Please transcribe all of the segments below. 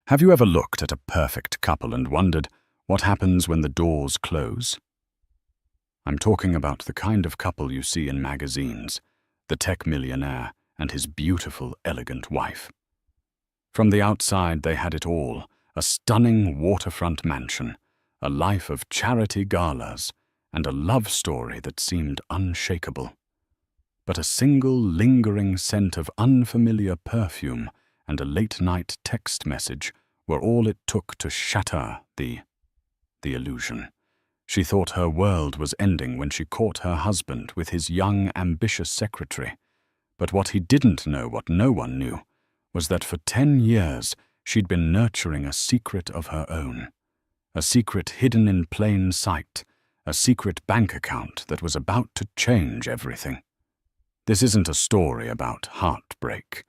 Have you ever looked at a perfect couple and wondered what happens when the doors close? I'm talking about the kind of couple you see in magazines, the tech millionaire and his beautiful, elegant wife. From the outside, they had it all: a stunning waterfront mansion, a life of charity galas, and a love story that seemed unshakable. But a single lingering scent of unfamiliar perfume and a late-night text message were all it took to shatter the illusion. She thought her world was ending when she caught her husband with his young, ambitious secretary. But what he didn't know, what no one knew, was that for 10 years she'd been nurturing a secret of her own. A secret hidden in plain sight, a secret bank account that was about to change everything. This isn't a story about heartbreak.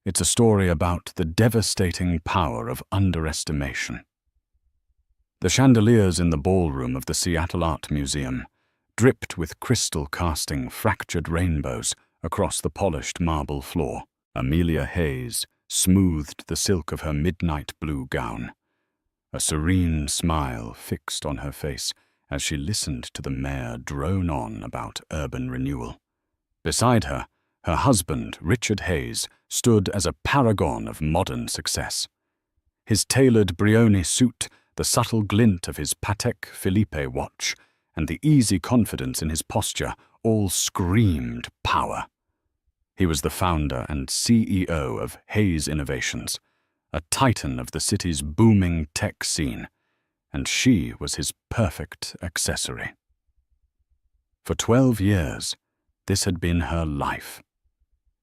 It's a story about the devastating power of underestimation. The chandeliers in the ballroom of the Seattle Art Museum dripped with crystal casting fractured rainbows across the polished marble floor. Amelia Hayes smoothed the silk of her midnight blue gown. A serene smile fixed on her face as she listened to the mayor drone on about urban renewal. Beside her, her husband, Richard Hayes, stood as a paragon of modern success. His tailored Brioni suit, the subtle glint of his Patek Philippe watch, and the easy confidence in his posture all screamed power. He was the founder and CEO of Hayes Innovations, a titan of the city's booming tech scene, and she was his perfect accessory. For 12 years, this had been her life.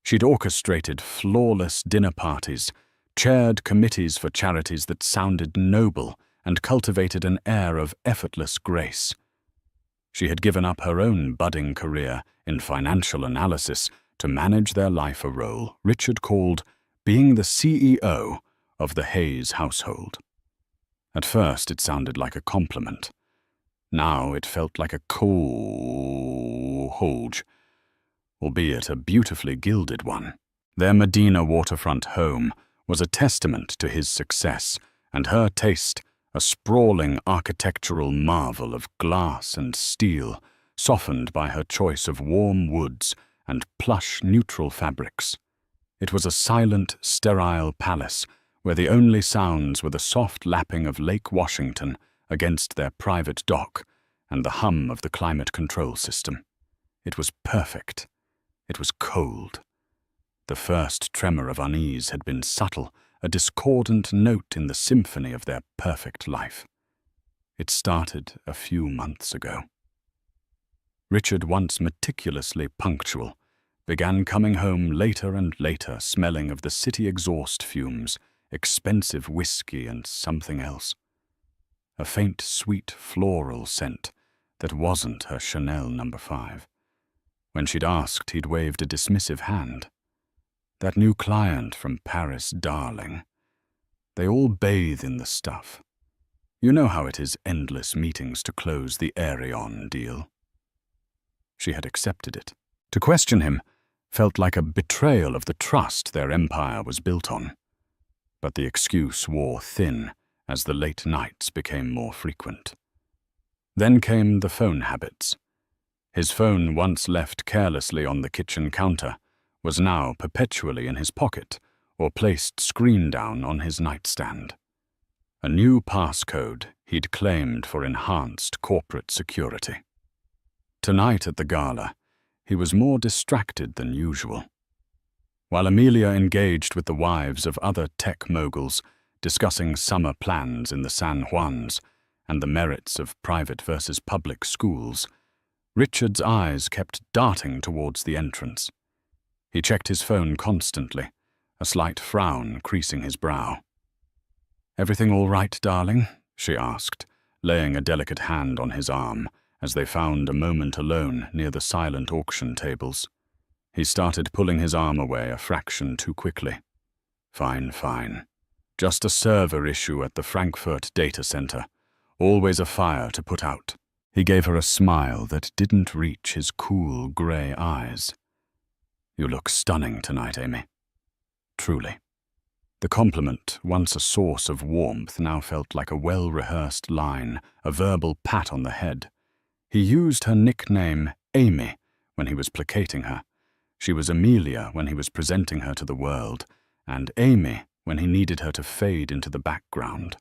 She'd orchestrated flawless dinner parties, chaired committees for charities that sounded noble, and cultivated an air of effortless grace. She had given up her own budding career in financial analysis to manage their life, a role Richard called being the CEO of the Hayes household. At first, it sounded like a compliment. Now it felt like a cold, albeit a beautifully gilded one. Their Medina waterfront home was a testament to his success, and her taste a sprawling architectural marvel of glass and steel, softened by her choice of warm woods and plush neutral fabrics. It was a silent, sterile palace where the only sounds were the soft lapping of Lake Washington against their private dock and the hum of the climate control system. It was perfect. It was cold. The first tremor of unease had been subtle, a discordant note in the symphony of their perfect life. It started a few months ago. Richard, once meticulously punctual, began coming home later and later, smelling of the city exhaust fumes, expensive whiskey, and something else. A faint, sweet floral scent that wasn't her Chanel No. 5. When she'd asked, he'd waved a dismissive hand. That new client from Paris, darling. They all bathe in the stuff. You know how it is, endless meetings to close the Aerion deal. She had accepted it. To question him felt like a betrayal of the trust their empire was built on. But the excuse wore thin as the late nights became more frequent. Then came the phone habits. His phone, once left carelessly on the kitchen counter, was now perpetually in his pocket or placed screen down on his nightstand. A new passcode he'd claimed for enhanced corporate security. Tonight at the gala, he was more distracted than usual. While Amelia engaged with the wives of other tech moguls, discussing summer plans in the San Juans and the merits of private versus public schools, Richard's eyes kept darting towards the entrance. He checked his phone constantly, a slight frown creasing his brow. "Everything all right, darling?" she asked, laying a delicate hand on his arm as they found a moment alone near the silent auction tables. He started pulling his arm away a fraction too quickly. Fine. Just a server issue at the Frankfurt data center. Always a fire to put out." He gave her a smile that didn't reach his cool grey eyes. "You look stunning tonight, Amy. Truly." The compliment, once a source of warmth, now felt like a well-rehearsed line, a verbal pat on the head. He used her nickname, Amy, when he was placating her. She was Amelia when he was presenting her to the world, and Amy when he needed her to fade into the background.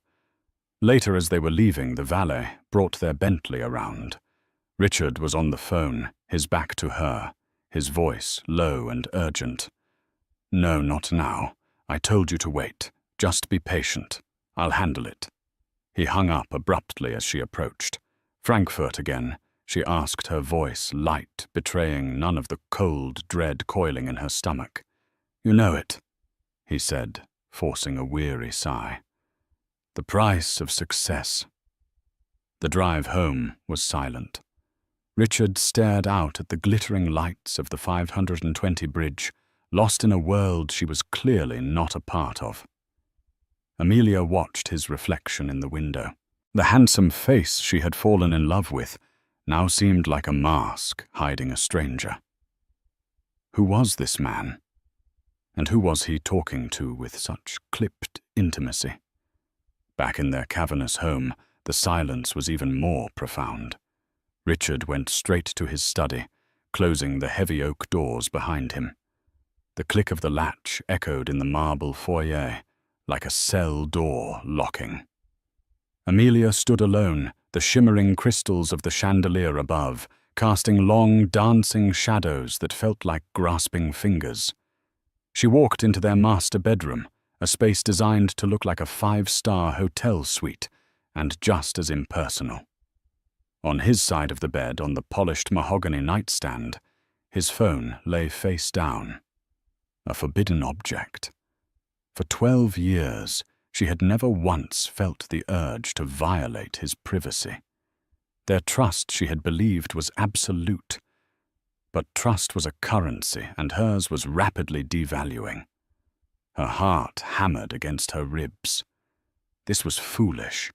Later, as they were leaving, the valet brought their Bentley around. Richard was on the phone, his back to her, his voice low and urgent. "No, not now. I told you to wait. Just be patient. I'll handle it." He hung up abruptly as she approached. "Frankfurt again?" she asked, her voice light, betraying none of the cold dread coiling in her stomach. "You know it," he said, forcing a weary sigh. "The price of success." The drive home was silent. Richard stared out at the glittering lights of the 520 bridge, lost in a world she was clearly not a part of. Amelia watched his reflection in the window. The handsome face she had fallen in love with now seemed like a mask hiding a stranger. Who was this man? And who was he talking to with such clipped intimacy? Back in their cavernous home, the silence was even more profound. Richard went straight to his study, closing the heavy oak doors behind him. The click of the latch echoed in the marble foyer, like a cell door locking. Amelia stood alone, the shimmering crystals of the chandelier above, casting long, dancing shadows that felt like grasping fingers. She walked into their master bedroom, a space designed to look like a 5-star hotel suite, and just as impersonal. On his side of the bed, on the polished mahogany nightstand, his phone lay face down. A forbidden object. For 12 years, she had never once felt the urge to violate his privacy. Their trust, she had believed, was absolute. But trust was a currency, and hers was rapidly devaluing. Her heart hammered against her ribs. This was foolish.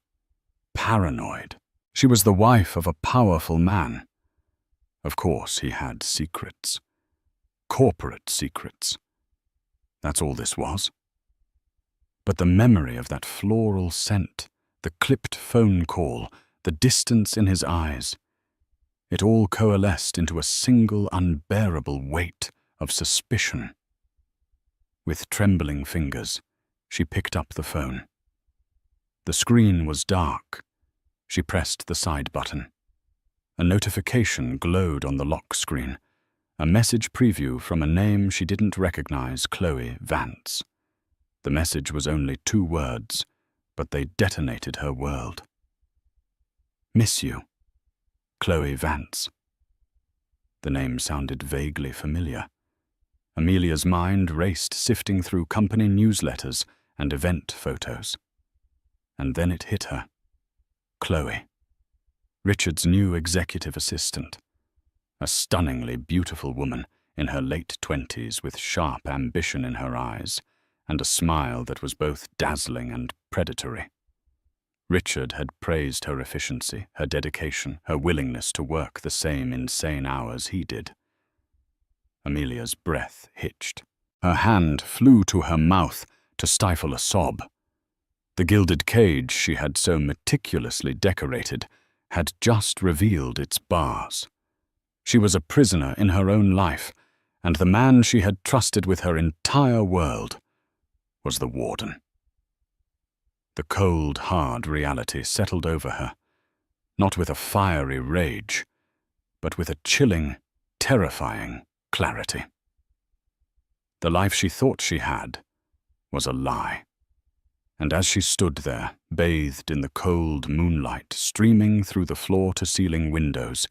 Paranoid. She was the wife of a powerful man. Of course, he had secrets. Corporate secrets. That's all this was. But the memory of that floral scent, the clipped phone call, the distance in his eyes, it all coalesced into a single unbearable weight of suspicion. With trembling fingers, she picked up the phone. The screen was dark. She pressed the side button. A notification glowed on the lock screen, a message preview from a name she didn't recognize, Chloe Vance. The message was only 2 words, but they detonated her world. "Miss you. Chloe Vance." The name sounded vaguely familiar. Amelia's mind raced, sifting through company newsletters and event photos. And then it hit her. Chloe. Richard's new executive assistant. A stunningly beautiful woman in her late 20s with sharp ambition in her eyes and a smile that was both dazzling and predatory. Richard had praised her efficiency, her dedication, her willingness to work the same insane hours he did. Amelia's breath hitched. Her hand flew to her mouth to stifle a sob. The gilded cage she had so meticulously decorated had just revealed its bars. She was a prisoner in her own life, and the man she had trusted with her entire world was the warden. The cold, hard reality settled over her, not with a fiery rage, but with a chilling, terrifying clarity. The life she thought she had was a lie. And as she stood there, bathed in the cold moonlight streaming through the floor-to-ceiling windows,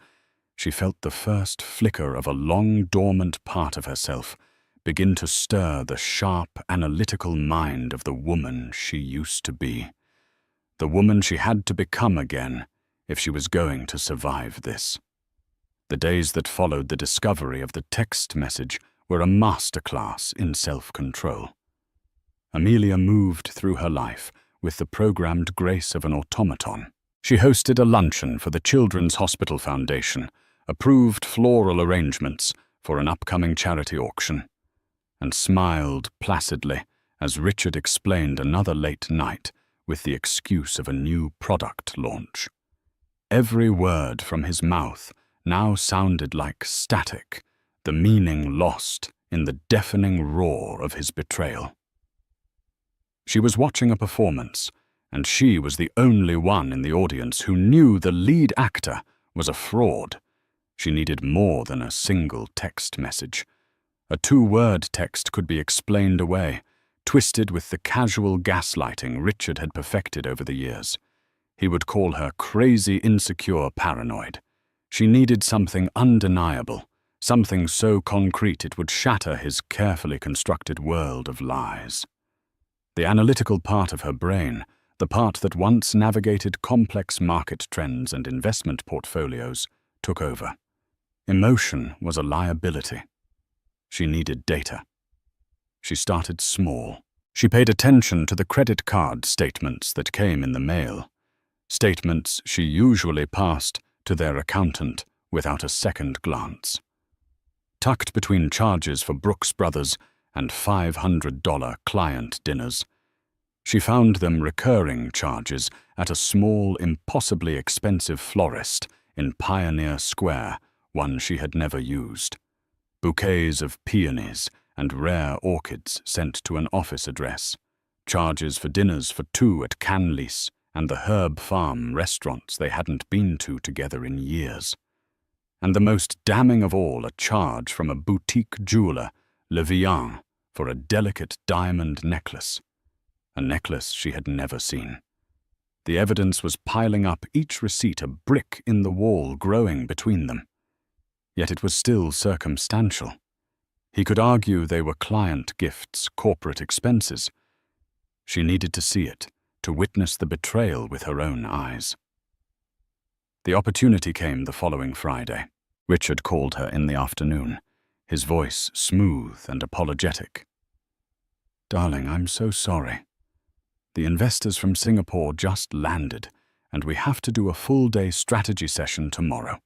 she felt the first flicker of a long-dormant part of herself begin to stir the sharp, analytical mind of the woman she used to be. The woman she had to become again if she was going to survive this. The days that followed the discovery of the text message were a masterclass in self-control. Amelia moved through her life with the programmed grace of an automaton. She hosted a luncheon for the Children's Hospital Foundation, approved floral arrangements for an upcoming charity auction, and smiled placidly as Richard explained another late night with the excuse of a new product launch. Every word from his mouth now sounded like static, the meaning lost in the deafening roar of his betrayal. She was watching a performance, and she was the only one in the audience who knew the lead actor was a fraud. She needed more than a single text message. A two-word text could be explained away, twisted with the casual gaslighting Richard had perfected over the years. He would call her crazy, insecure, paranoid. She needed something undeniable, something so concrete it would shatter his carefully constructed world of lies. The analytical part of her brain, the part that once navigated complex market trends and investment portfolios, took over. Emotion was a liability. She needed data. She started small. She paid attention to the credit card statements that came in the mail, statements she usually passed to their accountant without a second glance. Tucked between charges for Brooks Brothers and $500 client dinners, she found them recurring charges at a small, impossibly expensive florist in Pioneer Square, one she had never used. Bouquets of peonies and rare orchids sent to an office address, charges for dinners for two at Canlis and the Herb Farm restaurants they hadn't been to together in years. And the most damning of all, a charge from a boutique jeweler, Le Vian, for a delicate diamond necklace. A necklace she had never seen. The evidence was piling up, each receipt a brick in the wall growing between them. Yet it was still circumstantial. He could argue they were client gifts, corporate expenses. She needed to see it, to witness the betrayal with her own eyes. The opportunity came the following Friday. Richard called her in the afternoon, his voice smooth and apologetic. "Darling, I'm so sorry. The investors from Singapore just landed, and we have to do a full-day strategy session tomorrow.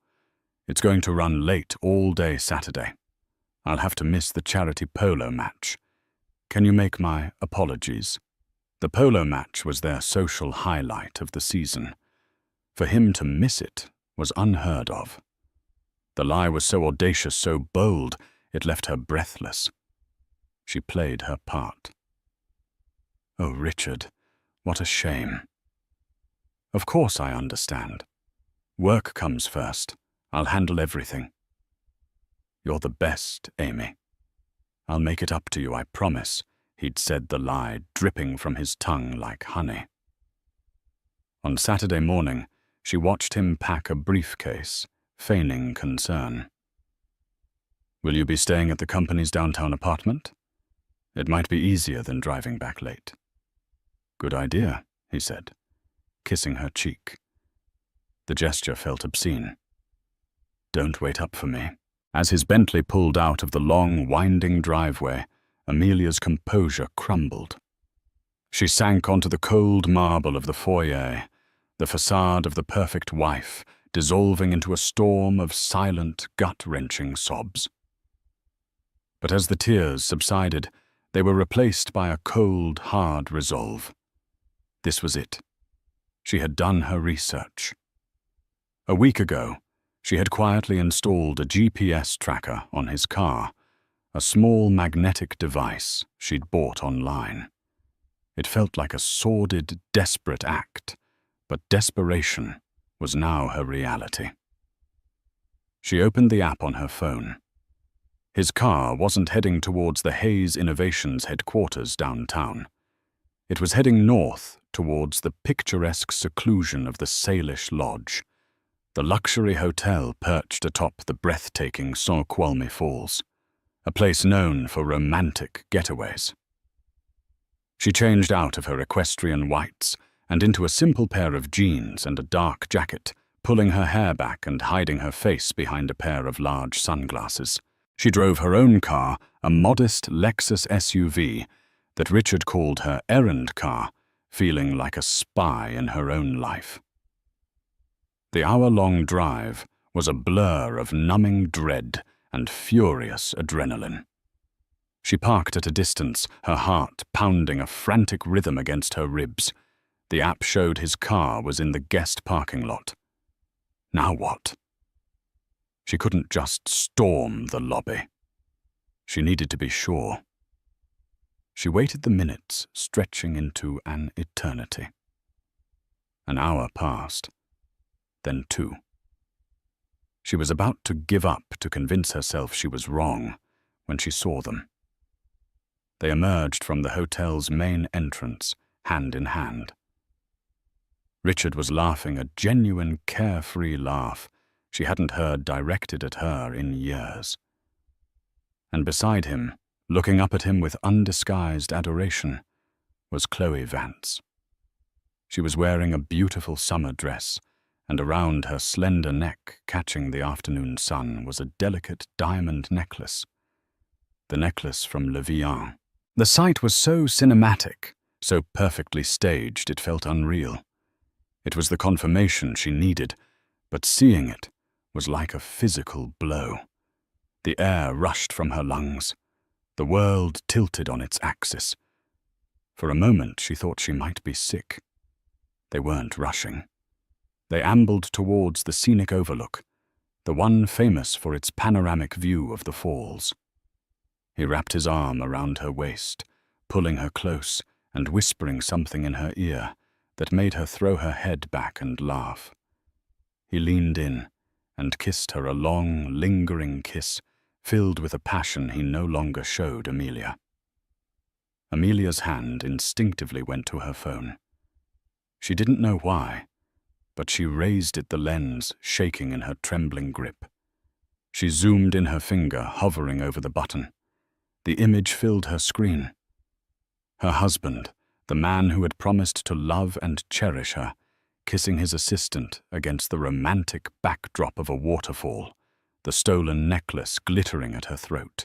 It's going to run late all day Saturday. I'll have to miss the charity polo match. Can you make my apologies?" The polo match was their social highlight of the season. For him to miss it was unheard of. The lie was so audacious, so bold, it left her breathless. She played her part. "Oh, Richard, what a shame. Of course I understand. Work comes first. I'll handle everything. You're the best, Amy. I'll make it up to you, I promise," he'd said, the lie dripping from his tongue like honey. On Saturday morning, she watched him pack a briefcase, feigning concern. "Will you be staying at the company's downtown apartment? It might be easier than driving back late." "Good idea," he said, kissing her cheek. The gesture felt obscene. "Don't wait up for me." As his Bentley pulled out of the long, winding driveway, Amelia's composure crumbled. She sank onto the cold marble of the foyer, the facade of the perfect wife dissolving into a storm of silent, gut-wrenching sobs. But as the tears subsided, they were replaced by a cold, hard resolve. This was it. She had done her research. A week ago, she had quietly installed a GPS tracker on his car, a small magnetic device she'd bought online. It felt like a sordid, desperate act, but desperation was now her reality. She opened the app on her phone. His car wasn't heading towards the Hayes Innovations headquarters downtown. It was heading north towards the picturesque seclusion of the Salish Lodge, the luxury hotel perched atop the breathtaking Snoqualmie Falls, a place known for romantic getaways. She changed out of her equestrian whites and into a simple pair of jeans and a dark jacket, pulling her hair back and hiding her face behind a pair of large sunglasses. She drove her own car, a modest Lexus SUV that Richard called her errand car, feeling like a spy in her own life. The hour-long drive was a blur of numbing dread and furious adrenaline. She parked at a distance, her heart pounding a frantic rhythm against her ribs. The app showed his car was in the guest parking lot. Now what? She couldn't just storm the lobby. She needed to be sure. She waited the minutes, stretching into an eternity. An hour passed, then 2. She was about to give up to convince herself she was wrong when she saw them. They emerged from the hotel's main entrance, hand in hand. Richard was laughing, a genuine, carefree laugh she hadn't heard directed at her in years. And beside him, looking up at him with undisguised adoration, was Chloe Vance. She was wearing a beautiful summer dress, and around her slender neck, catching the afternoon sun, was a delicate diamond necklace. The necklace from Le Vian. The sight was so cinematic, so perfectly staged it felt unreal. It was the confirmation she needed, but seeing it was like a physical blow. The air rushed from her lungs. The world tilted on its axis. For a moment she thought she might be sick. They weren't rushing. They ambled towards the scenic overlook, the one famous for its panoramic view of the falls. He wrapped his arm around her waist, pulling her close and whispering something in her ear that made her throw her head back and laugh. He leaned in and kissed her a long, lingering kiss, filled with a passion he no longer showed Amelia. Amelia's hand instinctively went to her phone. She didn't know why, but she raised it, the lens shaking in her trembling grip. She zoomed in her finger, hovering over the button. The image filled her screen. Her husband, the man who had promised to love and cherish her, kissing his assistant against the romantic backdrop of a waterfall, the stolen necklace glittering at her throat.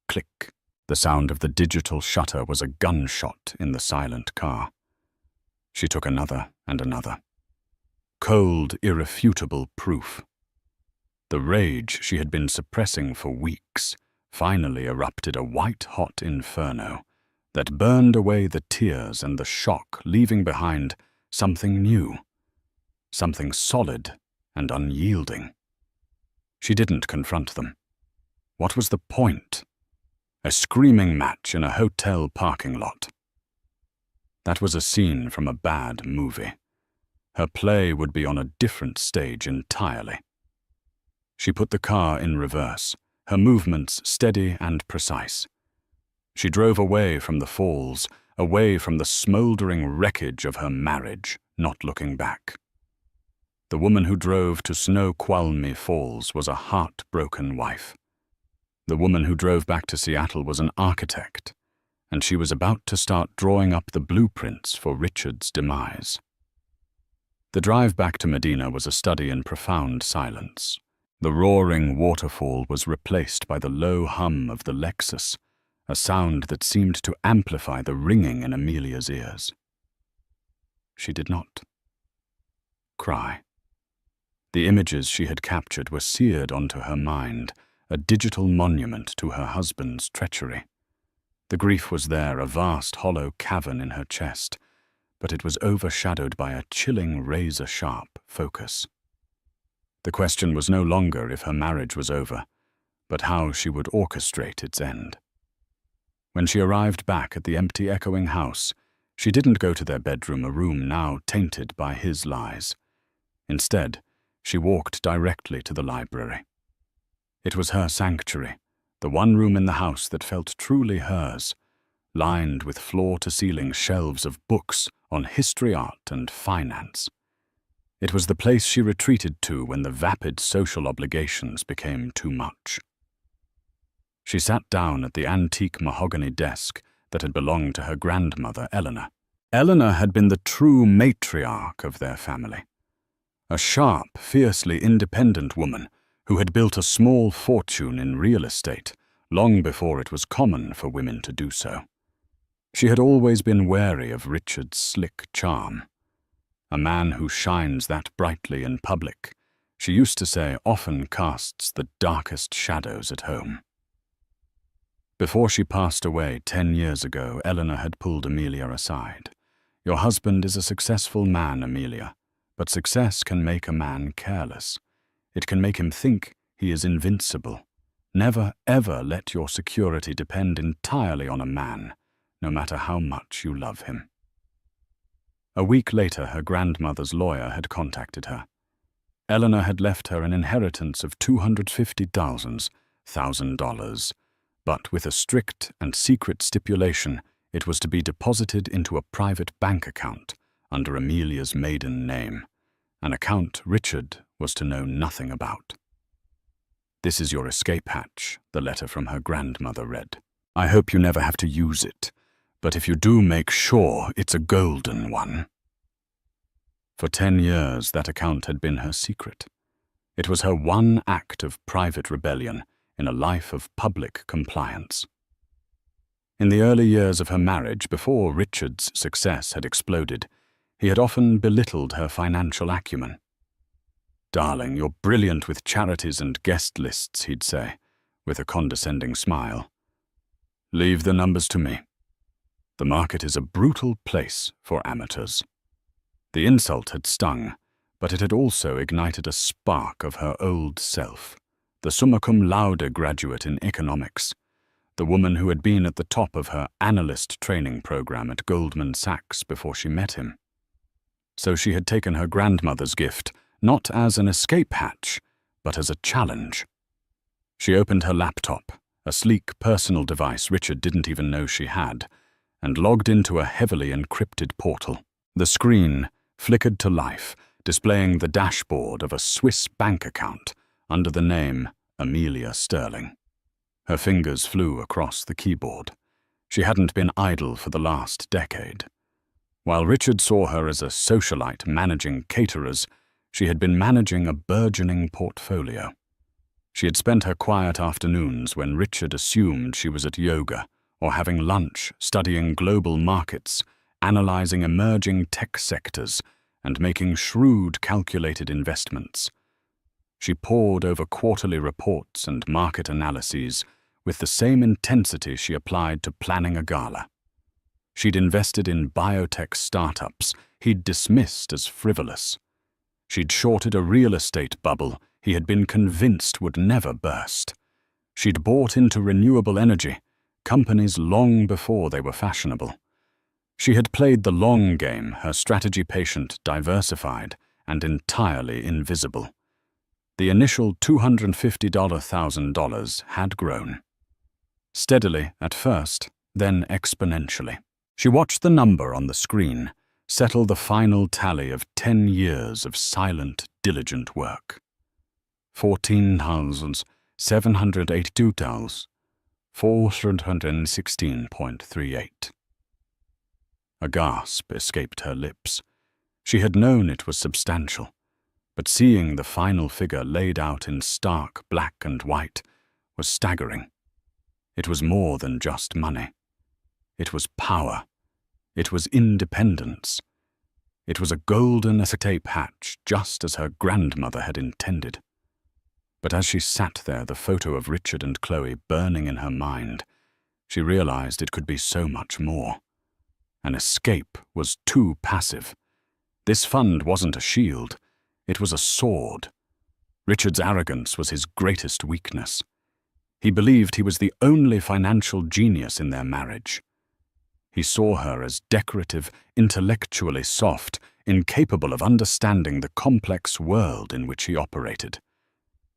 Click. The sound of the digital shutter was a gunshot in the silent car. She took another and another. Cold, irrefutable proof. The rage she had been suppressing for weeks finally erupted, a white-hot inferno that burned away the tears and the shock, leaving behind something new, something solid and unyielding. She didn't confront them. What was the point? A screaming match in a hotel parking lot. That was a scene from a bad movie. Her play would be on a different stage entirely. She put the car in reverse, her movements steady and precise. She drove away from the falls, away from the smoldering wreckage of her marriage, not looking back. The woman who drove to Snoqualmie Falls was a heartbroken wife. The woman who drove back to Seattle was an architect, and she was about to start drawing up the blueprints for Richard's demise. The drive back to Medina was a study in profound silence. The roaring waterfall was replaced by the low hum of the Lexus, a sound that seemed to amplify the ringing in Amelia's ears. She did not cry. The images she had captured were seared onto her mind, a digital monument to her husband's treachery. The grief was there, a vast hollow cavern in her chest, but it was overshadowed by a chilling razor-sharp focus. The question was no longer if her marriage was over, but how she would orchestrate its end. When she arrived back at the empty, echoing house, she didn't go to their bedroom, a room now tainted by his lies. Instead, she walked directly to the library. It was her sanctuary, the one room in the house that felt truly hers, lined with floor-to-ceiling shelves of books on history, art, and finance. It was the place she retreated to when the vapid social obligations became too much. She sat down at the antique mahogany desk that had belonged to her grandmother, Eleanor. Eleanor had been the true matriarch of their family, a sharp, fiercely independent woman who had built a small fortune in real estate long before it was common for women to do so. She had always been wary of Richard's slick charm. A man who shines that brightly in public, she used to say, often casts the darkest shadows at home. Before she passed away 10 years ago, Eleanor had pulled Amelia aside. "Your husband is a successful man, Amelia, but success can make a man careless. It can make him think he is invincible. Never, ever let your security depend entirely on a man, no matter how much you love him." A week later, her grandmother's lawyer had contacted her. Eleanor had left her an inheritance of $250,000, but with a strict and secret stipulation, it was to be deposited into a private bank account under Amelia's maiden name, an account Richard was to know nothing about. "This is your escape hatch," the letter from her grandmother read. "I hope you never have to use it, but if you do, make sure it's a golden one." For 10 years, that account had been her secret. It was her one act of private rebellion in a life of public compliance. In the early years of her marriage, before Richard's success had exploded, he had often belittled her financial acumen. "Darling, you're brilliant with charities and guest lists," he'd say, with a condescending smile. "Leave the numbers to me. The market is a brutal place for amateurs." The insult had stung, but it had also ignited a spark of her old self, the summa cum laude graduate in economics, the woman who had been at the top of her analyst training program at Goldman Sachs before she met him. So she had taken her grandmother's gift not as an escape hatch, but as a challenge. She opened her laptop, a sleek personal device Richard didn't even know she had, and logged into a heavily encrypted portal. The screen flickered to life, displaying the dashboard of a Swiss bank account under the name Amelia Sterling. Her fingers flew across the keyboard. She hadn't been idle for the last decade. While Richard saw her as a socialite managing caterers, she had been managing a burgeoning portfolio. She had spent her quiet afternoons when Richard assumed she was at yoga or having lunch studying global markets, analyzing emerging tech sectors, and making shrewd, calculated investments. She pored over quarterly reports and market analyses with the same intensity she applied to planning a gala. She'd invested in biotech startups he'd dismissed as frivolous. She'd shorted a real estate bubble he had been convinced would never burst. She'd bought into renewable energy, companies long before they were fashionable. She had played the long game, her strategy patient, diversified, and entirely invisible. The initial $250,000 had grown. Steadily at first, then exponentially. She watched the number on the screen settle the final tally of 10 years of silent, diligent work. $14,782,416.38. A gasp escaped her lips. She had known it was substantial, but seeing the final figure laid out in stark black and white was staggering. It was more than just money. It was power. It was independence. It was a golden escape hatch, just as her grandmother had intended. But as she sat there, the photo of Richard and Chloe burning in her mind, she realized it could be so much more. An escape was too passive. This fund wasn't a shield. It was a sword. Richard's arrogance was his greatest weakness. He believed he was the only financial genius in their marriage. He saw her as decorative, intellectually soft, incapable of understanding the complex world in which he operated.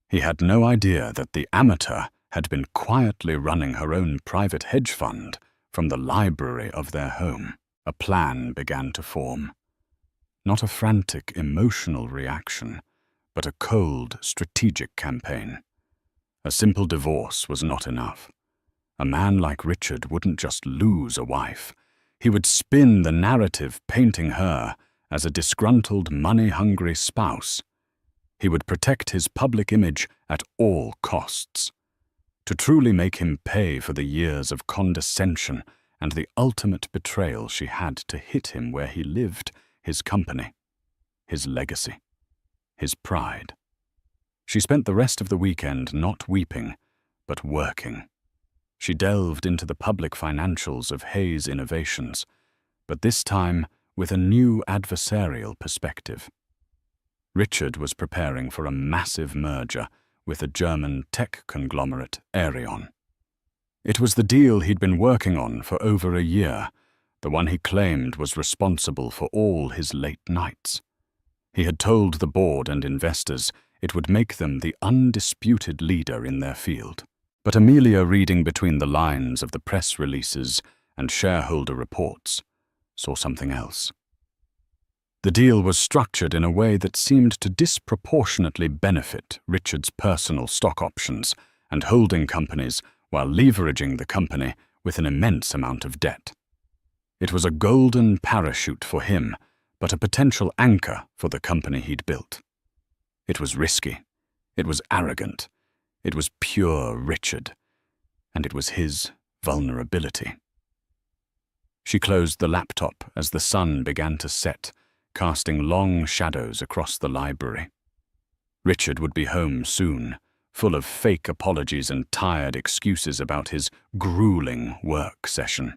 He had no idea that the amateur had been quietly running her own private hedge fund from the library of their home. A plan began to form. Not a frantic, emotional reaction, but a cold, strategic campaign. A simple divorce was not enough. A man like Richard wouldn't just lose a wife. He would spin the narrative painting her as a disgruntled, money-hungry spouse. He would protect his public image at all costs. To truly make him pay for the years of condescension and the ultimate betrayal she had to hit him where he lived, his company, his legacy, his pride. She spent the rest of the weekend not weeping, but working. She delved into the public financials of Hayes Innovations, but this time with a new adversarial perspective. Richard was preparing for a massive merger with a German tech conglomerate, Aerion. It was the deal he'd been working on for over a year, the one he claimed was responsible for all his late nights. He had told the board and investors it would make them the undisputed leader in their field. But Amelia, reading between the lines of the press releases and shareholder reports, saw something else. The deal was structured in a way that seemed to disproportionately benefit Richard's personal stock options and holding companies while leveraging the company with an immense amount of debt. It was a golden parachute for him, but a potential anchor for the company he'd built. It was risky. It was arrogant. It was pure Richard. And it was his vulnerability. She closed the laptop as the sun began to set, casting long shadows across the library. Richard would be home soon, full of fake apologies and tired excuses about his grueling work session.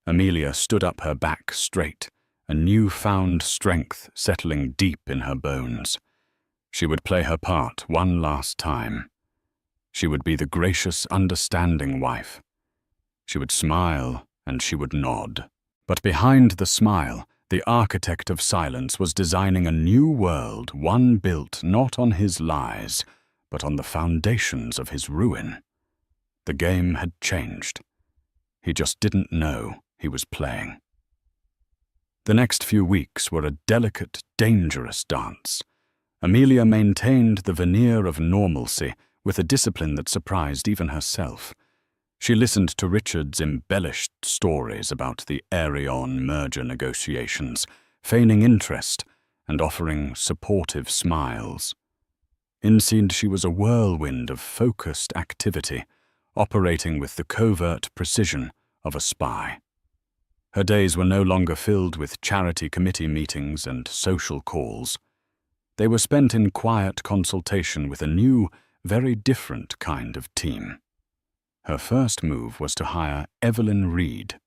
Amelia stood up, her back straight, a newfound strength settling deep in her bones. She would play her part one last time. She would be the gracious, understanding wife. She would smile and she would nod. But behind the smile, the architect of silence was designing a new world, one built not on his lies, but on the foundations of his ruin. The game had changed. He just didn't know he was playing. The next few weeks were a delicate, dangerous dance. Amelia maintained the veneer of normalcy with a discipline that surprised even herself. She listened to Richard's embellished stories about the Aerion merger negotiations, feigning interest and offering supportive smiles. Inside, she was a whirlwind of focused activity, operating with the covert precision of a spy. Her days were no longer filled with charity committee meetings and social calls. They were spent in quiet consultation with a new, very different kind of team. Her first move was to hire Evelyn Reed.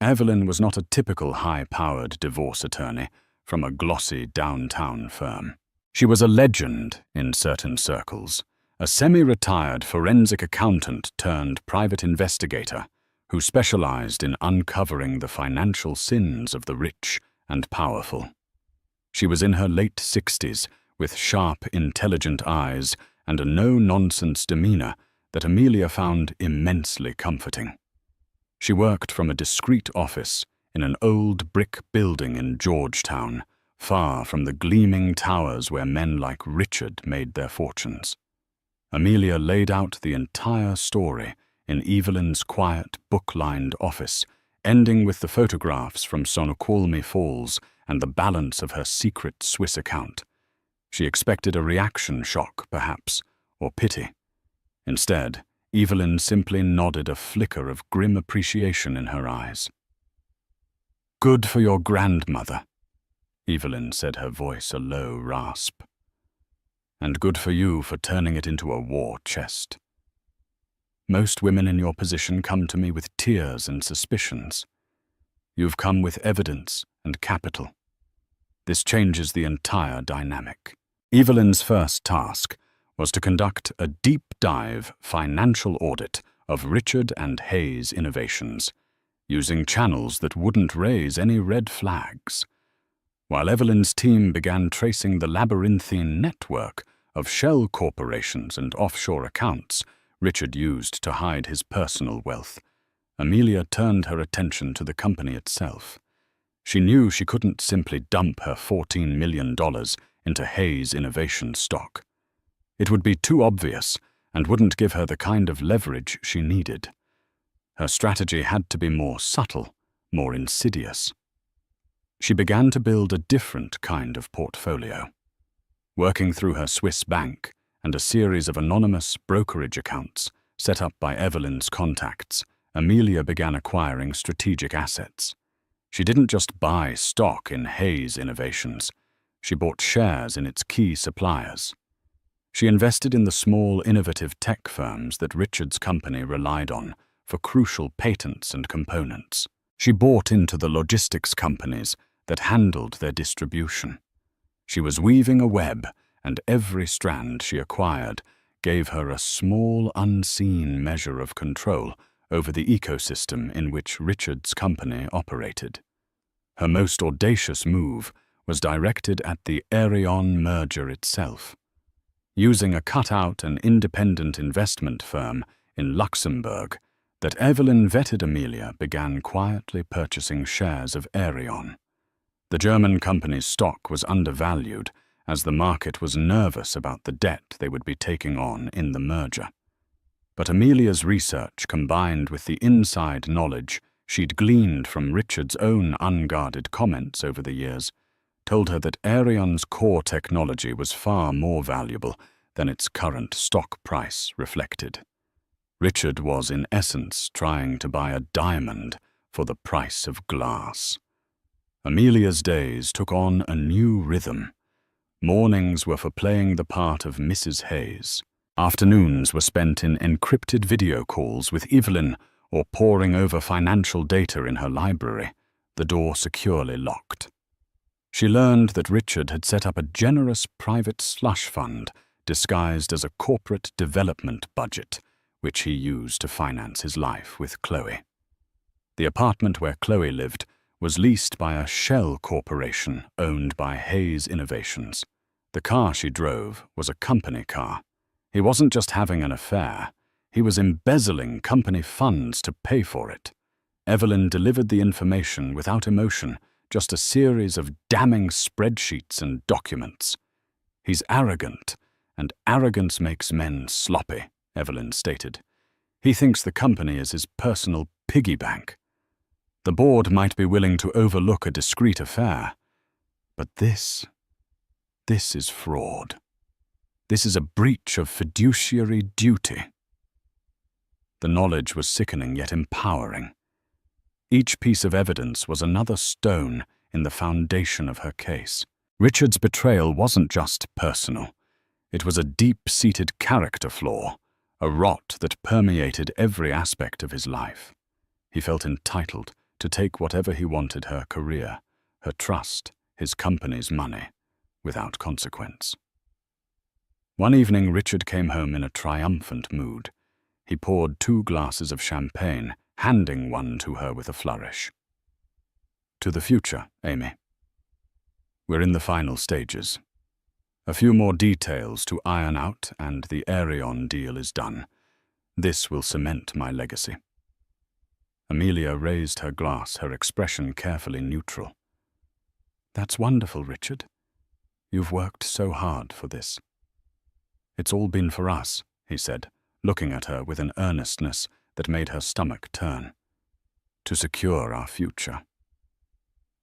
Evelyn was not a typical high-powered divorce attorney from a glossy downtown firm. She was a legend in certain circles, a semi-retired forensic accountant turned private investigator who specialized in uncovering the financial sins of the rich and powerful. She was in her late 60s, with sharp, intelligent eyes and a no-nonsense demeanor that Amelia found immensely comforting. She worked from a discreet office in an old brick building in Georgetown, far from the gleaming towers where men like Richard made their fortunes. Amelia laid out the entire story in Evelyn's quiet, book-lined office, ending with the photographs from Snoqualmie Falls and the balance of her secret Swiss account. She expected a reaction shock, perhaps, or pity. Instead, Evelyn simply nodded, a flicker of grim appreciation in her eyes. "Good for your grandmother," Evelyn said, her voice a low rasp. "And good for you for turning it into a war chest. Most women in your position come to me with tears and suspicions. You've come with evidence and capital. This changes the entire dynamic." Evelyn's first task was to conduct a deep-dive financial audit of Richard and Hayes Innovations, using channels that wouldn't raise any red flags. While Evelyn's team began tracing the labyrinthine network of shell corporations and offshore accounts Richard used to hide his personal wealth, Amelia turned her attention to the company itself. She knew she couldn't simply dump her $14 million into Hayes Innovation stock. It would be too obvious and wouldn't give her the kind of leverage she needed. Her strategy had to be more subtle, more insidious. She began to build a different kind of portfolio. Working through her Swiss bank and a series of anonymous brokerage accounts set up by Evelyn's contacts, Amelia began acquiring strategic assets. She didn't just buy stock in Hayes Innovations. She bought shares in its key suppliers. She invested in the small, innovative tech firms that Richard's company relied on for crucial patents and components. She bought into the logistics companies that handled their distribution. She was weaving a web, and every strand she acquired gave her a small, unseen measure of control over the ecosystem in which Richard's company operated. Her most audacious move was directed at the Arion merger itself. Using a cut-out and independent investment firm in Luxembourg, that Evelyn vetted Amelia began quietly purchasing shares of Arion. The German company's stock was undervalued, as the market was nervous about the debt they would be taking on in the merger. But Amelia's research, combined with the inside knowledge she'd gleaned from Richard's own unguarded comments over the years, told her that Arion's core technology was far more valuable than its current stock price reflected. Richard was, in essence, trying to buy a diamond for the price of glass. Amelia's days took on a new rhythm. Mornings were for playing the part of Mrs. Hayes. Afternoons were spent in encrypted video calls with Evelyn or poring over financial data in her library, the door securely locked. She learned that Richard had set up a generous private slush fund disguised as a corporate development budget, which he used to finance his life with Chloe. The apartment where Chloe lived was leased by a shell corporation owned by Hayes Innovations. The car she drove was a company car. He wasn't just having an affair, he was embezzling company funds to pay for it. Evelyn delivered the information without emotion, just a series of damning spreadsheets and documents. "He's arrogant, and arrogance makes men sloppy," Evelyn stated. "He thinks the company is his personal piggy bank. The board might be willing to overlook a discreet affair, but this is fraud. This is a breach of fiduciary duty." The knowledge was sickening yet empowering. Each piece of evidence was another stone in the foundation of her case. Richard's betrayal wasn't just personal. It was a deep-seated character flaw, a rot that permeated every aspect of his life. He felt entitled to take whatever he wanted: her career, her trust, his company's money, without consequence. One evening, Richard came home in a triumphant mood. He poured 2 glasses of champagne, handing one to her with a flourish. "To the future, Amy. We're in the final stages. A few more details to iron out, and the Arion deal is done. This will cement my legacy." Amelia raised her glass, her expression carefully neutral. "That's wonderful, Richard. You've worked so hard for this." "It's all been for us," he said, looking at her with an earnestness that made her stomach turn. "To secure our future."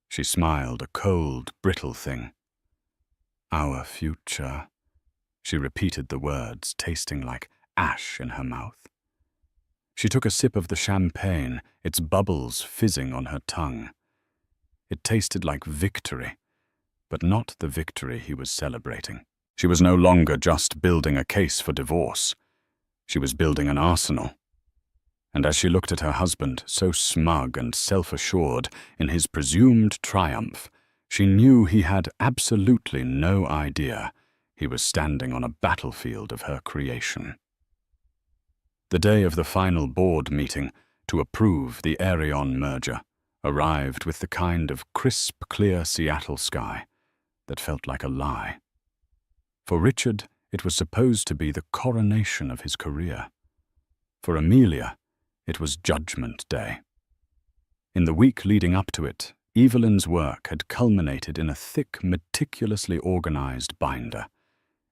She smiled, a cold, brittle thing. "Our future." She repeated the words, tasting like ash in her mouth. She took a sip of the champagne, its bubbles fizzing on her tongue. It tasted like victory, but not the victory he was celebrating. She was no longer just building a case for divorce. She was building an arsenal. And as she looked at her husband, so smug and self-assured in his presumed triumph, she knew he had absolutely no idea he was standing on a battlefield of her creation. The day of the final board meeting to approve the Arion merger arrived with the kind of crisp, clear Seattle sky that felt like a lie. For Richard, it was supposed to be the coronation of his career. For Amelia, it was Judgment Day. In the week leading up to it, Evelyn's work had culminated in a thick, meticulously organized binder.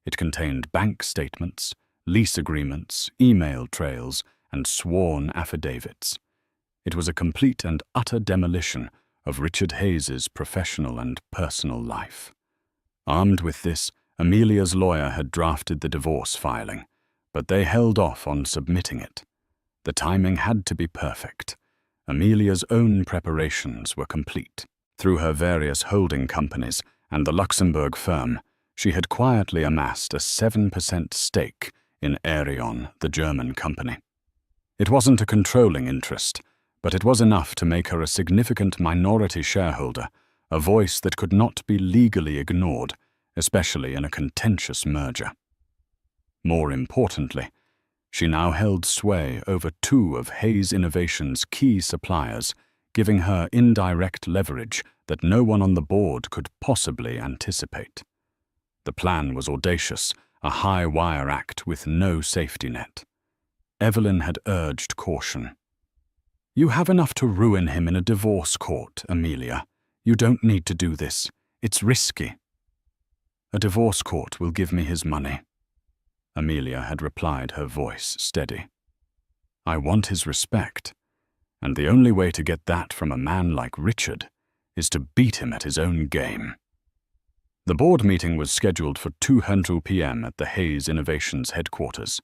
It contained bank statements, lease agreements, email trails, and sworn affidavits. It was a complete and utter demolition of Richard Hayes's professional and personal life. Armed with this, Amelia's lawyer had drafted the divorce filing, but they held off on submitting it. The timing had to be perfect. Amelia's own preparations were complete. Through her various holding companies and the Luxembourg firm, She had quietly amassed a 7% stake in Aerion, the German company. It wasn't a controlling interest, but it was enough to make her a significant minority shareholder, a voice that could not be legally ignored, especially in a contentious merger. More importantly, she now held sway over two of Hayes Innovation's key suppliers, giving her indirect leverage that no one on the board could possibly anticipate. The plan was audacious, a high-wire act with no safety net. Evelyn had urged caution. "You have enough to ruin him in a divorce court, Amelia. You don't need to do this. It's risky." "A divorce court will give me his money," Amelia had replied, her voice steady. "I want his respect, and the only way to get that from a man like Richard is to beat him at his own game." The board meeting was scheduled for 2:00 p.m. at the Hayes Innovations headquarters.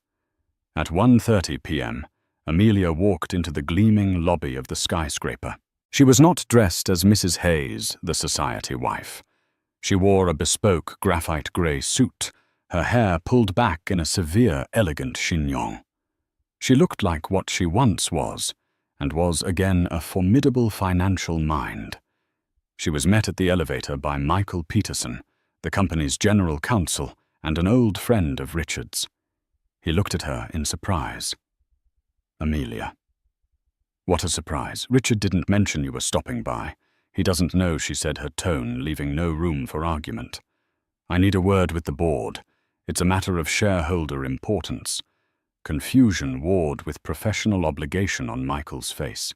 At 1:30 p.m., Amelia walked into the gleaming lobby of the skyscraper. She was not dressed as Mrs. Hayes, the society wife. She wore a bespoke graphite grey suit, her hair pulled back in a severe, elegant chignon. She looked like what she once was, and was again a formidable financial mind. She was met at the elevator by Michael Peterson, the company's general counsel and an old friend of Richard's. He looked at her in surprise. "Amelia." "What a surprise. Richard didn't mention you were stopping by. He doesn't know," she said, her tone leaving no room for argument. "I need a word with the board. It's a matter of shareholder importance." Confusion warred with professional obligation on Michael's face.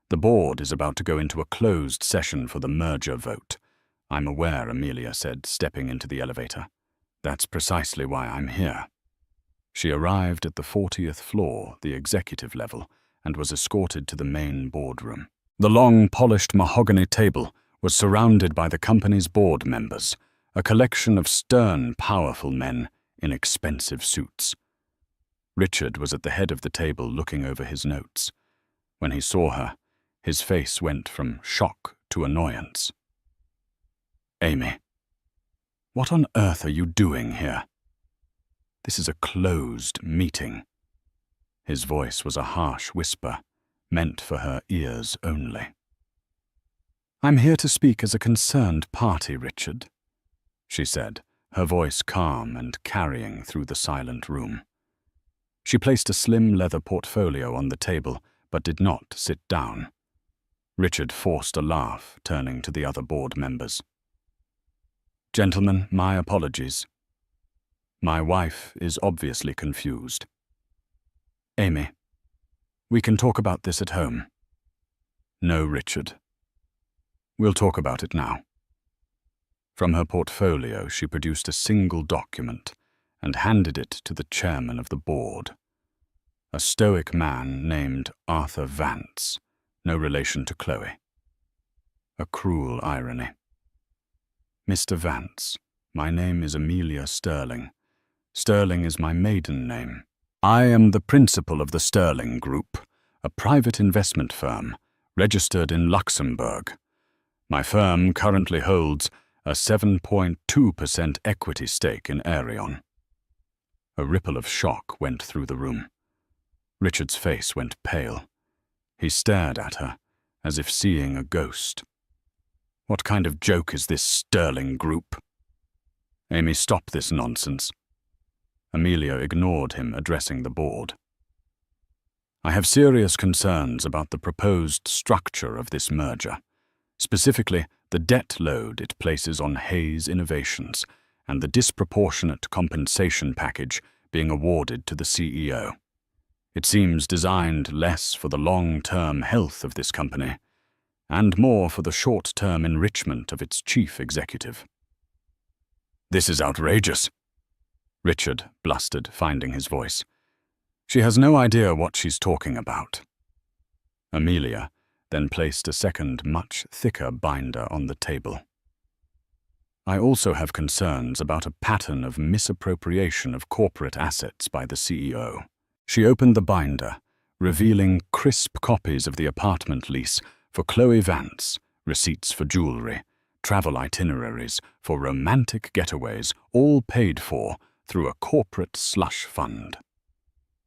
"The board is about to go into a closed session for the merger vote." "I'm aware," Amelia said, stepping into the elevator. "That's precisely why I'm here." She arrived at the 40th floor, the executive level, and was escorted to the main boardroom. The long, polished mahogany table was surrounded by the company's board members, a collection of stern, powerful men in expensive suits. Richard was at the head of the table looking over his notes. When he saw her, his face went from shock to annoyance. "Amy, what on earth are you doing here? This is a closed meeting." His voice was a harsh whisper, meant for her ears only. "I'm here to speak as a concerned party, Richard," she said, her voice calm and carrying through the silent room. She placed a slim leather portfolio on the table, but did not sit down. Richard forced a laugh, turning to the other board members. "Gentlemen, my apologies. My wife is obviously confused. Amy, we can talk about this at home." "No, Richard. We'll talk about it now." From her portfolio, she produced a single document and handed it to the chairman of the board. A stoic man named Arthur Vance, no relation to Chloe. A cruel irony. "Mr. Vance, my name is Amelia Sterling. Sterling is my maiden name. I am the principal of the Sterling Group, a private investment firm, registered in Luxembourg. My firm currently holds a 7.2% equity stake in Aerion." A ripple of shock went through the room. Richard's face went pale. He stared at her, as if seeing a ghost. "What kind of joke is this Sterling Group?" "Amy, stop this nonsense." Amelia ignored him, addressing the board. "I have serious concerns about the proposed structure of this merger, specifically the debt load it places on Hayes Innovations and the disproportionate compensation package being awarded to the CEO. It seems designed less for the long-term health of this company and more for the short-term enrichment of its chief executive." "This is outrageous," Richard blustered, finding his voice. "She has no idea what she's talking about." Amelia then placed a second, much thicker binder on the table. "I also have concerns about a pattern of misappropriation of corporate assets by the CEO." She opened the binder, revealing crisp copies of the apartment lease for Chloe Vance, receipts for jewelry, travel itineraries for romantic getaways, all paid for through a corporate slush fund.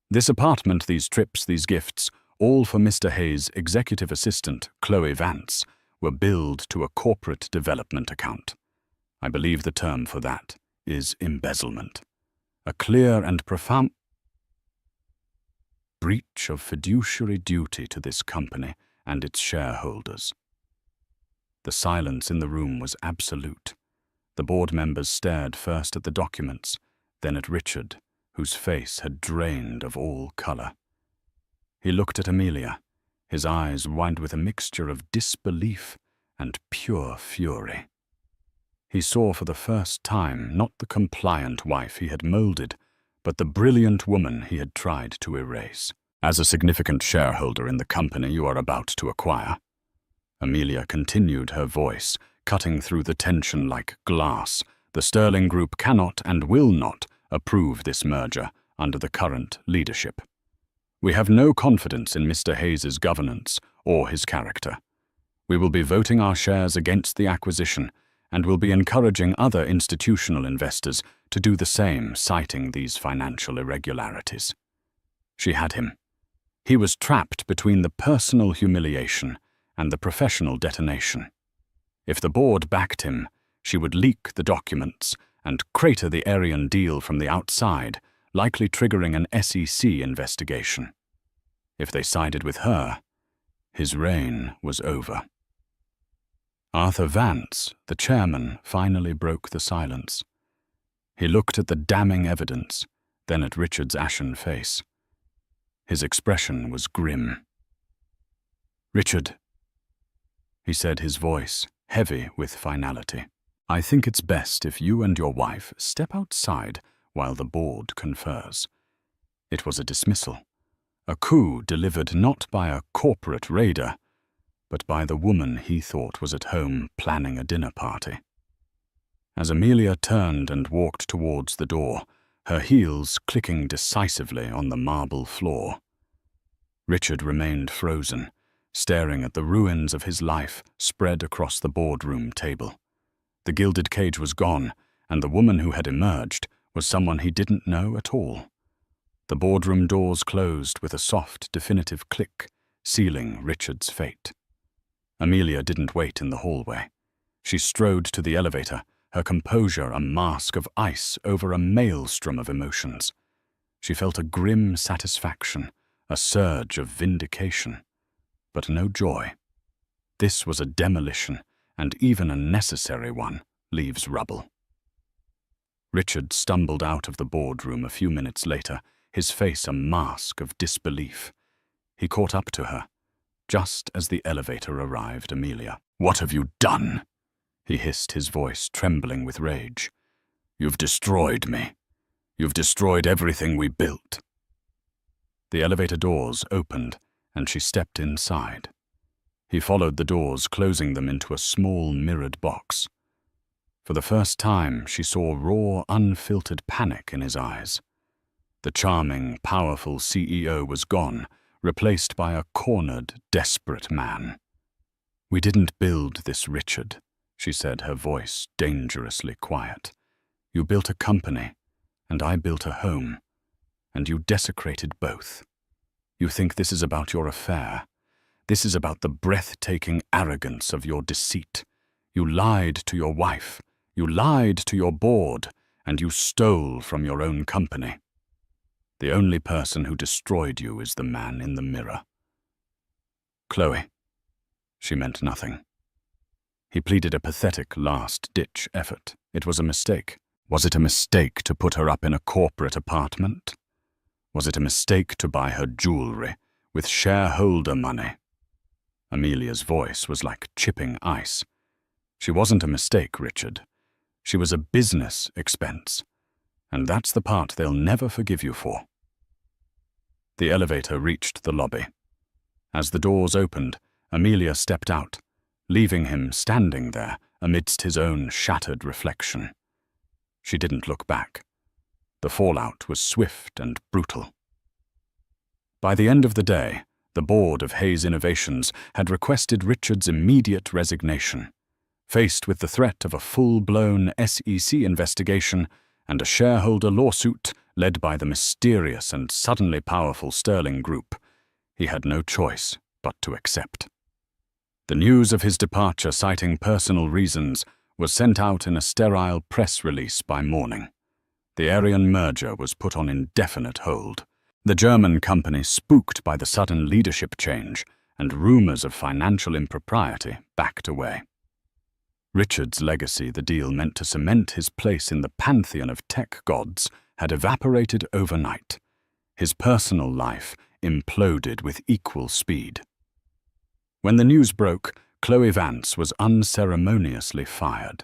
This apartment, these trips, these gifts, all for Mr. Hayes' executive assistant, Chloe Vance, were billed to a corporate development account. I believe the term for that is embezzlement. A clear and profound breach of fiduciary duty to this company and its shareholders. The silence in the room was absolute. The board members stared first at the documents, then at Richard, whose face had drained of all color. He looked at Amelia, his eyes wide with a mixture of disbelief and pure fury. He saw for the first time not the compliant wife he had molded, but the brilliant woman he had tried to erase. As a significant shareholder in the company you are about to acquire, Amelia continued, her voice cutting through the tension like glass, the Sterling Group cannot and will not approve this merger under the current leadership. We have no confidence in Mr. Hayes's governance or his character. We will be voting our shares against the acquisition and will be encouraging other institutional investors to do the same, citing these financial irregularities. She had him. He was trapped between the personal humiliation and the professional detonation. If the board backed him, she would leak the documents and crater the Aryan deal from the outside, likely triggering an SEC investigation. If they sided with her, his reign was over. Arthur Vance, the chairman, finally broke the silence. He looked at the damning evidence, then at Richard's ashen face. His expression was grim. "Richard," he said, his voice heavy with finality, "I think it's best if you and your wife step outside while the board confers." It was a dismissal, a coup delivered not by a corporate raider, but by the woman he thought was at home planning a dinner party. As Amelia turned and walked towards the door, her heels clicking decisively on the marble floor, Richard remained frozen, staring at the ruins of his life spread across the boardroom table. The gilded cage was gone, and the woman who had emerged was someone he didn't know at all. The boardroom doors closed with a soft, definitive click, sealing Richard's fate. Amelia didn't wait in the hallway. She strode to the elevator, her composure a mask of ice over a maelstrom of emotions. She felt a grim satisfaction, a surge of vindication, but no joy. This was a demolition, and even a necessary one leaves rubble. Richard stumbled out of the boardroom a few minutes later, his face a mask of disbelief. He caught up to her, just as the elevator arrived. "Amelia, what have you done?" he hissed, his voice trembling with rage. "You've destroyed me. You've destroyed everything we built." The elevator doors opened, and she stepped inside. He followed the doors, closing them into a small mirrored box. For the first time, she saw raw, unfiltered panic in his eyes. The charming, powerful CEO was gone, replaced by a cornered, desperate man. "We didn't build this, Richard," she said, her voice dangerously quiet. "You built a company, and I built a home, and you desecrated both. You think this is about your affair. This is about the breathtaking arrogance of your deceit. You lied to your wife, you lied to your board, and you stole from your own company. The only person who destroyed you is the man in the mirror." "Chloe." She meant nothing. He pleaded a pathetic last-ditch effort. It was a mistake. Was it a mistake to put her up in a corporate apartment? Was it a mistake to buy her jewelry with shareholder money? Amelia's voice was like chipping ice. "She wasn't a mistake, Richard. She was a business expense, and that's the part they'll never forgive you for." The elevator reached the lobby. As the doors opened, Amelia stepped out, leaving him standing there amidst his own shattered reflection. She didn't look back. The fallout was swift and brutal. By the end of the day, the board of Hayes Innovations had requested Richard's immediate resignation. Faced with the threat of a full-blown SEC investigation and a shareholder lawsuit led by the mysterious and suddenly powerful Sterling Group, he had no choice but to accept. The news of his departure, citing personal reasons, was sent out in a sterile press release by morning. The Aryan merger was put on indefinite hold. The German company, spooked by the sudden leadership change and rumors of financial impropriety, backed away. Richard's legacy, the deal meant to cement his place in the pantheon of tech gods, had evaporated overnight. His personal life imploded with equal speed. When the news broke, Chloe Vance was unceremoniously fired.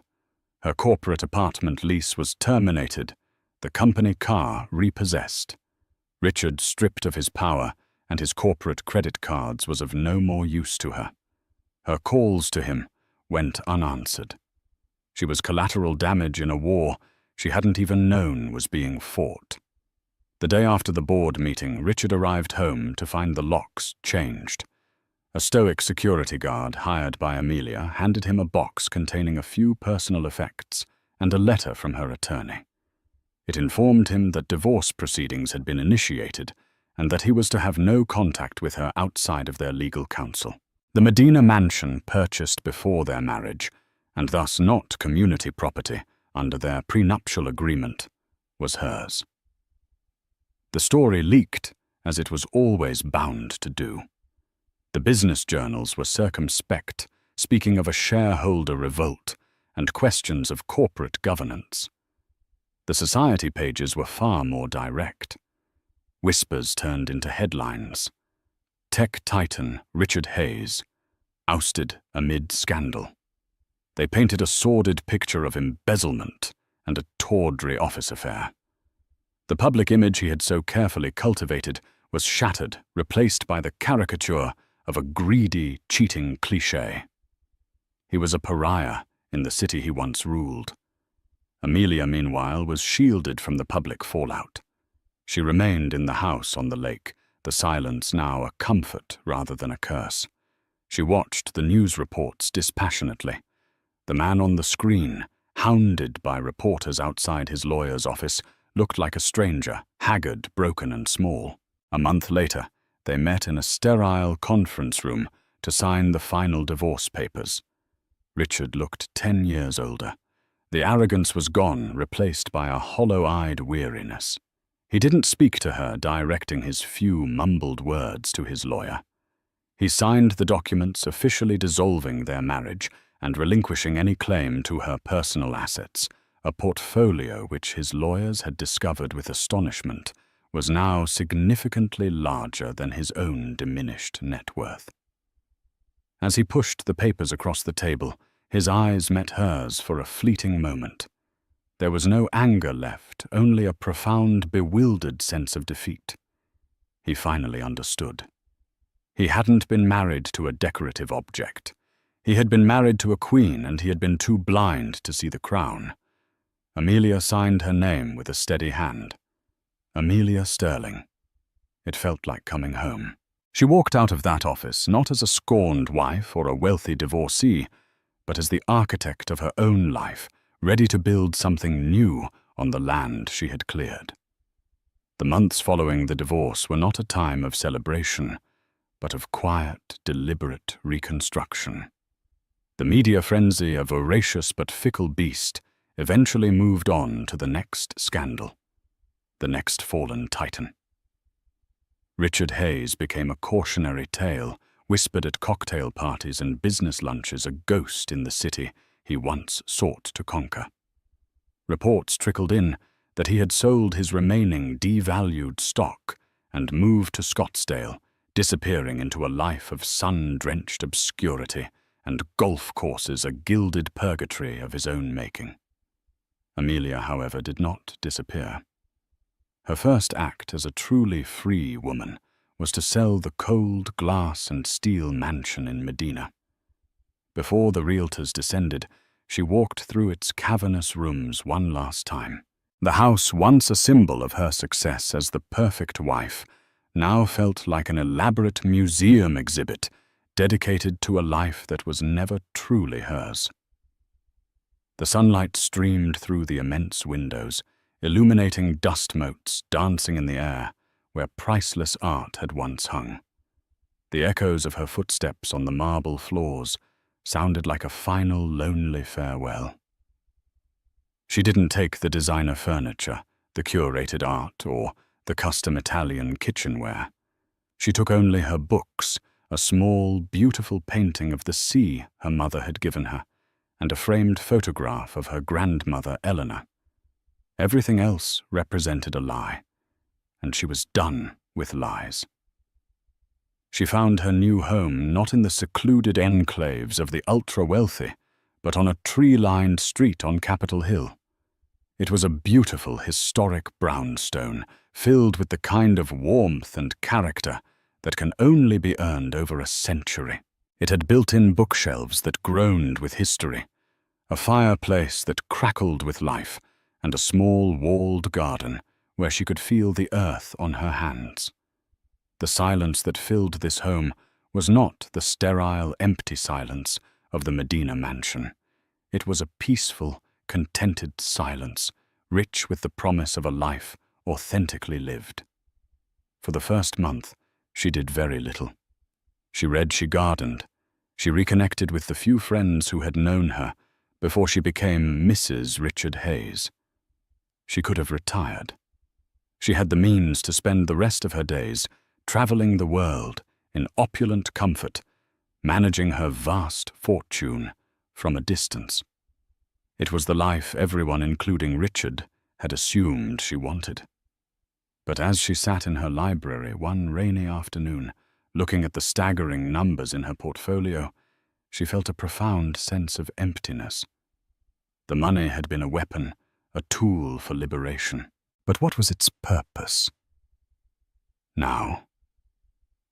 Her corporate apartment lease was terminated, the company car repossessed. Richard, stripped of his power and his corporate credit cards, was of no more use to her. Her calls to him went unanswered. She was collateral damage in a war she hadn't even known was being fought. The day after the board meeting, Richard arrived home to find the locks changed. A stoic security guard hired by Amelia handed him a box containing a few personal effects and a letter from her attorney. It informed him that divorce proceedings had been initiated and that he was to have no contact with her outside of their legal counsel. The Medina mansion, purchased before their marriage, and thus not community property under their prenuptial agreement, was hers. The story leaked, as it was always bound to do. The business journals were circumspect, speaking of a shareholder revolt and questions of corporate governance. The society pages were far more direct. Whispers turned into headlines. Tech titan Richard Hayes, ousted amid scandal. They painted a sordid picture of embezzlement and a tawdry office affair. The public image he had so carefully cultivated was shattered, replaced by the caricature of a greedy, cheating cliché. He was a pariah in the city he once ruled. Amelia, meanwhile, was shielded from the public fallout. She remained in the house on the lake, the silence now a comfort rather than a curse. She watched the news reports dispassionately. The man on the screen, hounded by reporters outside his lawyer's office, looked like a stranger, haggard, broken and small. A month later, they met in a sterile conference room to sign the final divorce papers. Richard looked 10 years older. The arrogance was gone, replaced by a hollow-eyed weariness. He didn't speak to her, directing his few mumbled words to his lawyer. He signed the documents officially dissolving their marriage and relinquishing any claim to her personal assets, a portfolio which his lawyers had discovered with astonishment was now significantly larger than his own diminished net worth. As he pushed the papers across the table, his eyes met hers for a fleeting moment. There was no anger left, only a profound, bewildered sense of defeat. He finally understood. He hadn't been married to a decorative object. He had been married to a queen, and he had been too blind to see the crown. Amelia signed her name with a steady hand. Amelia Sterling. It felt like coming home. She walked out of that office not as a scorned wife or a wealthy divorcee, but as the architect of her own life, ready to build something new on the land she had cleared. The months following the divorce were not a time of celebration, but of quiet, deliberate reconstruction. The media frenzy, a voracious but fickle beast, eventually moved on to the next scandal, the next fallen titan. Richard Hayes became a cautionary tale, whispered at cocktail parties and business lunches, a ghost in the city he once sought to conquer. Reports trickled in that he had sold his remaining devalued stock and moved to Scottsdale, disappearing into a life of sun-drenched obscurity and golf courses, a gilded purgatory of his own making. Amelia, however, did not disappear. Her first act as a truly free woman was to sell the cold glass and steel mansion in Medina. Before the realtors descended, she walked through its cavernous rooms one last time. The house, once a symbol of her success as the perfect wife, now felt like an elaborate museum exhibit dedicated to a life that was never truly hers. The sunlight streamed through the immense windows, illuminating dust motes dancing in the air where priceless art had once hung. The echoes of her footsteps on the marble floors sounded like a final lonely farewell. She didn't take the designer furniture, the curated art, or the custom Italian kitchenware. She took only her books, a small, beautiful painting of the sea her mother had given her, and a framed photograph of her grandmother Eleanor. Everything else represented a lie, and she was done with lies. She found her new home not in the secluded enclaves of the ultra-wealthy, but on a tree-lined street on Capitol Hill. It was a beautiful, historic brownstone, filled with the kind of warmth and character that can only be earned over a century. It had built-in bookshelves that groaned with history, a fireplace that crackled with life, and a small walled garden where she could feel the earth on her hands. The silence that filled this home was not the sterile, empty silence of the Medina mansion. It was a peaceful, contented silence, rich with the promise of a life authentically lived. For the first month, she did very little. She read, she gardened. She reconnected with the few friends who had known her before she became Mrs. Richard Hayes. She could have retired. She had the means to spend the rest of her days traveling the world in opulent comfort, managing her vast fortune from a distance. It was the life everyone, including Richard, had assumed she wanted. But as she sat in her library one rainy afternoon, looking at the staggering numbers in her portfolio, she felt a profound sense of emptiness. The money had been a weapon, a tool for liberation. But what was its purpose? Now,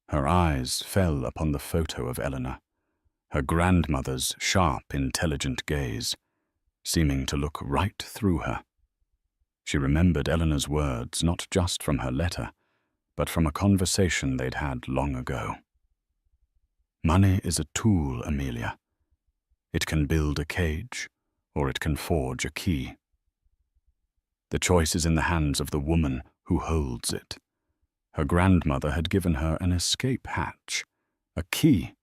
her eyes fell upon the photo of Eleanor, her grandmother's sharp, intelligent gaze, seeming to look right through her. She remembered Eleanor's words not just from her letter, but from a conversation they'd had long ago. Money is a tool, Amelia. It can build a cage, or it can forge a key. The choice is in the hands of the woman who holds it. Her grandmother had given her an escape hatch, a key,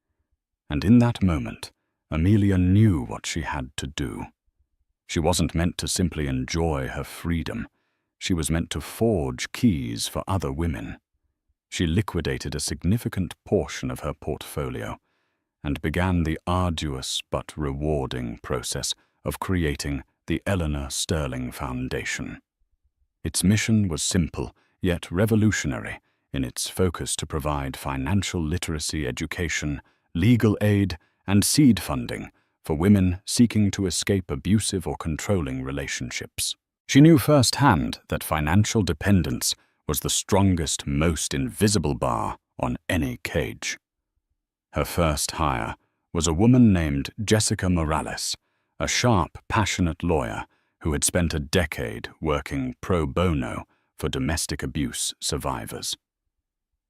and in that moment, Amelia knew what she had to do. She wasn't meant to simply enjoy her freedom. She was meant to forge keys for other women. She liquidated a significant portion of her portfolio and began the arduous but rewarding process of creating the Eleanor Sterling Foundation. Its mission was simple, yet revolutionary in its focus to provide financial literacy education, legal aid, and seed funding for women seeking to escape abusive or controlling relationships. She knew firsthand that financial dependence was the strongest, most invisible bar on any cage. Her first hire was a woman named Jessica Morales, a sharp, passionate lawyer who had spent a decade working pro bono for domestic abuse survivors.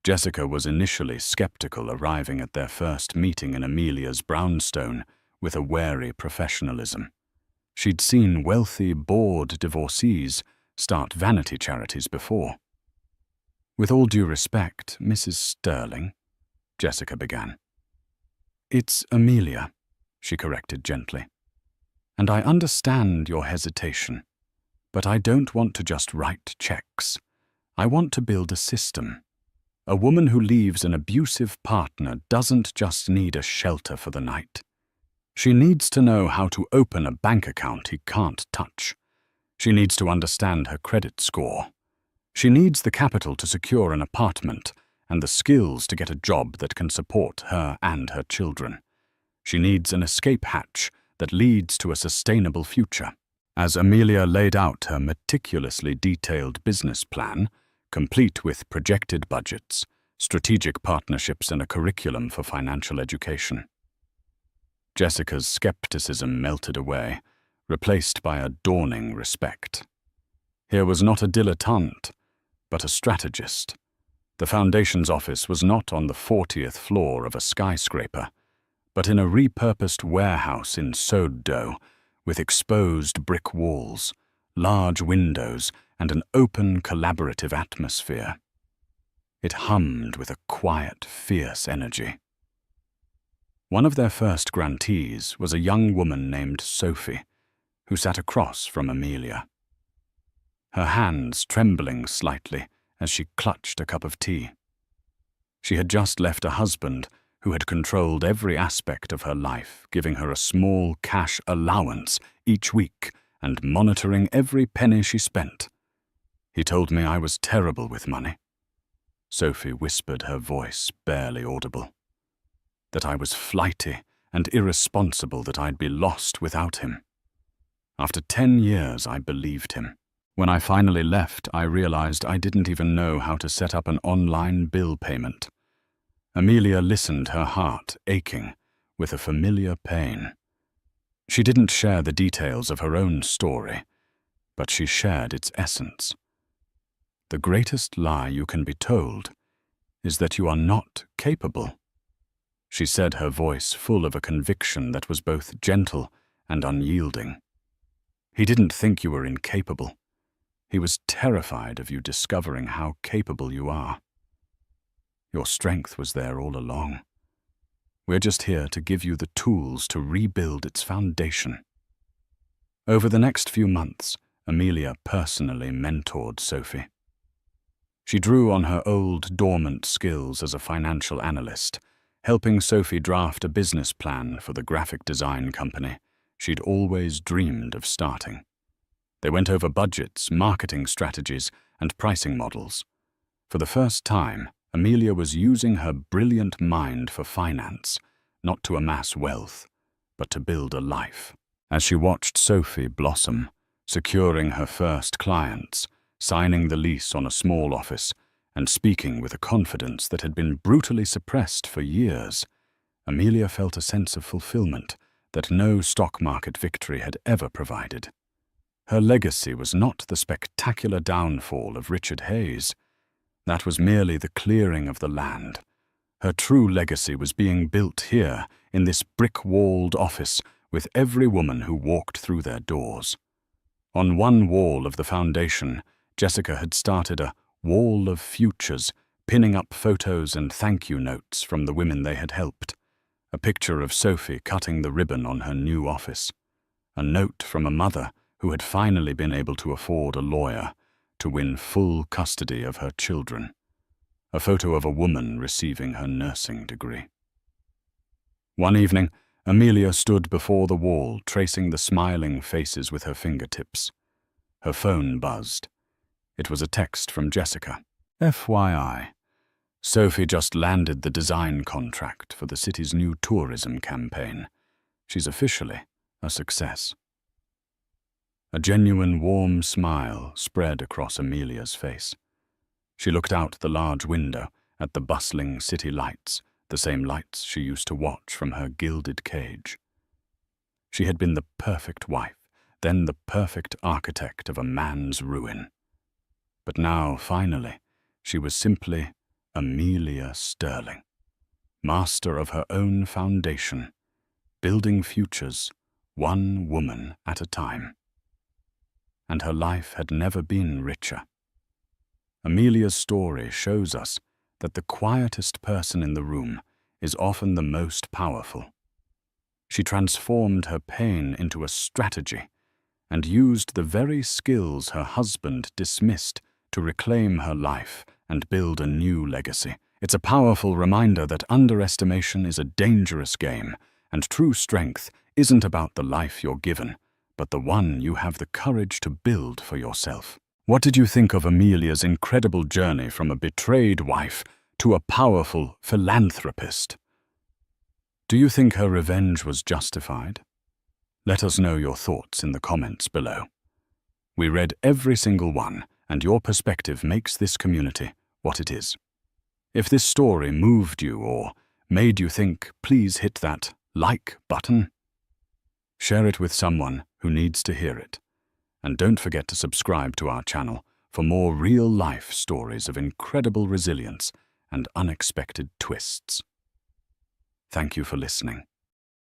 Jessica was initially skeptical, arriving at their first meeting in Amelia's brownstone with a wary professionalism. She'd seen wealthy, bored divorcees start vanity charities before. "With all due respect, Mrs. Sterling," Jessica began. "It's Amelia," she corrected gently. "And I understand your hesitation, but I don't want to just write checks. I want to build a system. A woman who leaves an abusive partner doesn't just need a shelter for the night. She needs to know how to open a bank account he can't touch. She needs to understand her credit score. She needs the capital to secure an apartment and the skills to get a job that can support her and her children. She needs an escape hatch that leads to a sustainable future." As Amelia laid out her meticulously detailed business plan, complete with projected budgets, strategic partnerships, and a curriculum for financial education, Jessica's skepticism melted away, replaced by a dawning respect. Here was not a dilettante, but a strategist. The foundation's office was not on the 40th floor of a skyscraper, but in a repurposed warehouse in Sodo, with exposed brick walls, large windows, and an open, collaborative atmosphere. It hummed with a quiet, fierce energy. One of their first grantees was a young woman named Sophie, who sat across from Amelia, her hands trembling slightly as she clutched a cup of tea. She had just left a husband who had controlled every aspect of her life, giving her a small cash allowance each week and monitoring every penny she spent. He told me I was terrible with money. Sophie whispered, her voice barely audible. That I was flighty and irresponsible, that I'd be lost without him. After 10 years, I believed him. When I finally left, I realized I didn't even know how to set up an online bill payment. Amelia listened, her heart aching with a familiar pain. She didn't share the details of her own story, but she shared its essence. The greatest lie you can be told is that you are not capable. She said, her voice full of a conviction that was both gentle and unyielding. He didn't think you were incapable. He was terrified of you discovering how capable you are. Your strength was there all along. We're just here to give you the tools to rebuild its foundation. Over the next few months, Amelia personally mentored Sophie. She drew on her old, dormant skills as a financial analyst, helping Sophie draft a business plan for the graphic design company she'd always dreamed of starting. They went over budgets, marketing strategies, and pricing models. For the first time, Amelia was using her brilliant mind for finance, not to amass wealth, but to build a life. As she watched Sophie blossom, securing her first clients, signing the lease on a small office, and speaking with a confidence that had been brutally suppressed for years, Amelia felt a sense of fulfillment that no stock market victory had ever provided. Her legacy was not the spectacular downfall of Richard Hayes. That was merely the clearing of the land. Her true legacy was being built here, in this brick-walled office, with every woman who walked through their doors. On one wall of the foundation, Jessica had started a wall of futures, pinning up photos and thank-you notes from the women they had helped. A picture of Sophie cutting the ribbon on her new office. A note from a mother who had finally been able to afford a lawyer to win full custody of her children. A photo of a woman receiving her nursing degree. One evening, Amelia stood before the wall, tracing the smiling faces with her fingertips. Her phone buzzed. It was a text from Jessica. FYI, Sophie just landed the design contract for the city's new tourism campaign. She's officially a success. A genuine warm smile spread across Amelia's face. She looked out the large window at the bustling city lights, the same lights she used to watch from her gilded cage. She had been the perfect wife, then the perfect architect of a man's ruin. But now, finally, she was simply Amelia Sterling, master of her own foundation, building futures, one woman at a time. And her life had never been richer. Amelia's story shows us that the quietest person in the room is often the most powerful. She transformed her pain into a strategy and used the very skills her husband dismissed to reclaim her life and build a new legacy. It's a powerful reminder that underestimation is a dangerous game, and true strength isn't about the life you're given, but the one you have the courage to build for yourself. What did you think of Amelia's incredible journey from a betrayed wife to a powerful philanthropist? Do you think her revenge was justified? Let us know your thoughts in the comments below. We read every single one, and your perspective makes this community what it is. If this story moved you or made you think, please hit that like button. Share it with someone who needs to hear it. And don't forget to subscribe to our channel for more real-life stories of incredible resilience and unexpected twists. Thank you for listening.